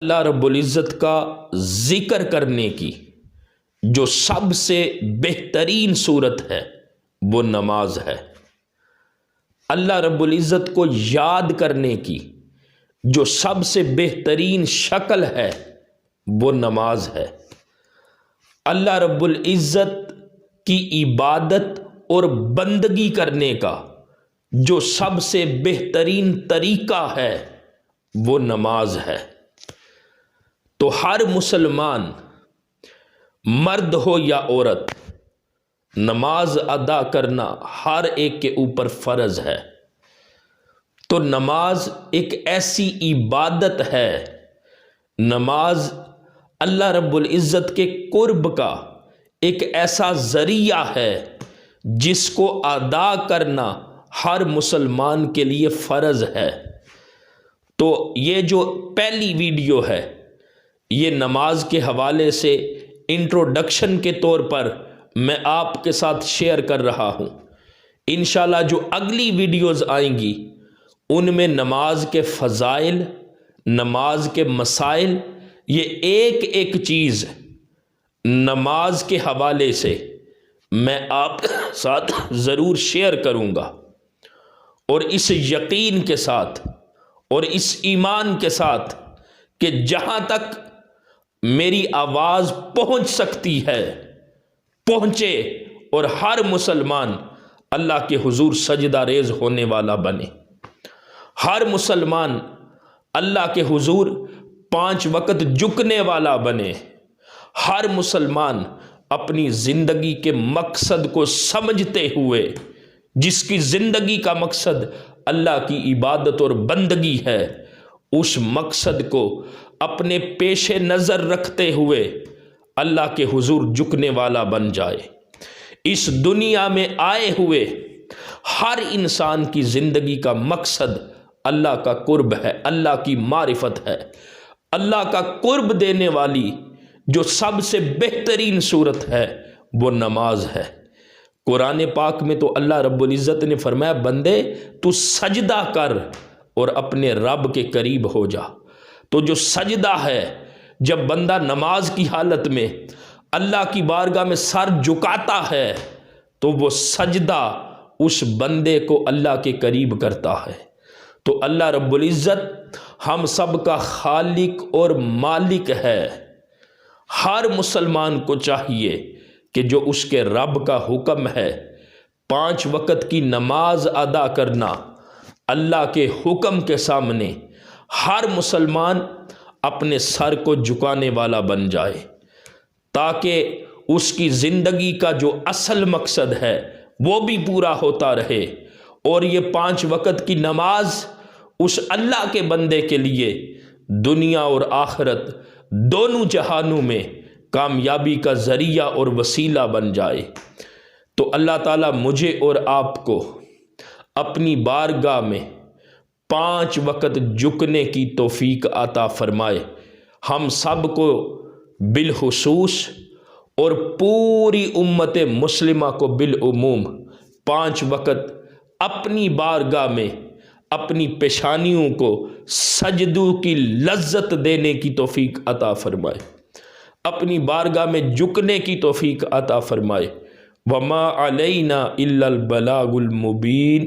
اللہ رب العزت کا ذکر کرنے کی جو سب سے بہترین صورت ہے وہ نماز ہے۔ اللہ رب العزت کو یاد کرنے کی جو سب سے بہترین شکل ہے وہ نماز ہے۔ اللہ رب العزت کی عبادت اور بندگی کرنے کا جو سب سے بہترین طریقہ ہے وہ نماز ہے۔ تو ہر مسلمان مرد ہو یا عورت نماز ادا کرنا ہر ایک کے اوپر فرض ہے۔ تو نماز ایک ایسی عبادت ہے، نماز اللہ رب العزت کے قرب کا ایک ایسا ذریعہ ہے جس کو ادا کرنا ہر مسلمان کے لیے فرض ہے۔ تو یہ جو پہلی ویڈیو ہے یہ نماز کے حوالے سے انٹروڈکشن کے طور پر میں آپ کے ساتھ شیئر کر رہا ہوں۔ انشاءاللہ جو اگلی ویڈیوز آئیں گی ان میں نماز کے فضائل، نماز کے مسائل، یہ ایک ایک چیز نماز کے حوالے سے میں آپ کے ساتھ ضرور شیئر کروں گا، اور اس یقین کے ساتھ اور اس ایمان کے ساتھ کہ جہاں تک میری آواز پہنچ سکتی ہے پہنچے اور ہر مسلمان اللہ کے حضور سجدہ ریز ہونے والا بنے، ہر مسلمان اللہ کے حضور 5 وقت جھکنے والا بنے، ہر مسلمان اپنی زندگی کے مقصد کو سمجھتے ہوئے، جس کی زندگی کا مقصد اللہ کی عبادت اور بندگی ہے، اس مقصد کو اپنے پیش نظر رکھتے ہوئے اللہ کے حضور جھکنے والا بن جائے۔ اس دنیا میں آئے ہوئے ہر انسان کی زندگی کا مقصد اللہ کا قرب ہے، اللہ کی معرفت ہے۔ اللہ کا قرب دینے والی جو سب سے بہترین صورت ہے وہ نماز ہے۔ قرآن پاک میں تو اللہ رب العزت نے فرمایا بندے تو سجدہ کر اور اپنے رب کے قریب ہو جا۔ تو جو سجدہ ہے، جب بندہ نماز کی حالت میں اللہ کی بارگاہ میں سر جھکاتا ہے تو وہ سجدہ اس بندے کو اللہ کے قریب کرتا ہے۔ تو اللہ رب العزت ہم سب کا خالق اور مالک ہے۔ ہر مسلمان کو چاہیے کہ جو اس کے رب کا حکم ہے 5 وقت کی نماز ادا کرنا، اللہ کے حکم کے سامنے ہر مسلمان اپنے سر کو جھکانے والا بن جائے، تاکہ اس کی زندگی کا جو اصل مقصد ہے وہ بھی پورا ہوتا رہے، اور یہ 5 وقت کی نماز اس اللہ کے بندے کے لیے دنیا اور آخرت دونوں جہانوں میں کامیابی کا ذریعہ اور وسیلہ بن جائے۔ تو اللہ تعالیٰ مجھے اور آپ کو اپنی بارگاہ میں 5 وقت جھکنے کی توفیق عطا فرمائے۔ ہم سب کو بالخصوص اور پوری امت مسلمہ کو بالعموم 5 وقت اپنی بارگاہ میں اپنی پیشانیوں کو سجدوں کی لذت دینے کی توفیق عطا فرمائے، اپنی بارگاہ میں جھکنے کی توفیق عطا فرمائے۔ وما علینا الا البلاغ المبین۔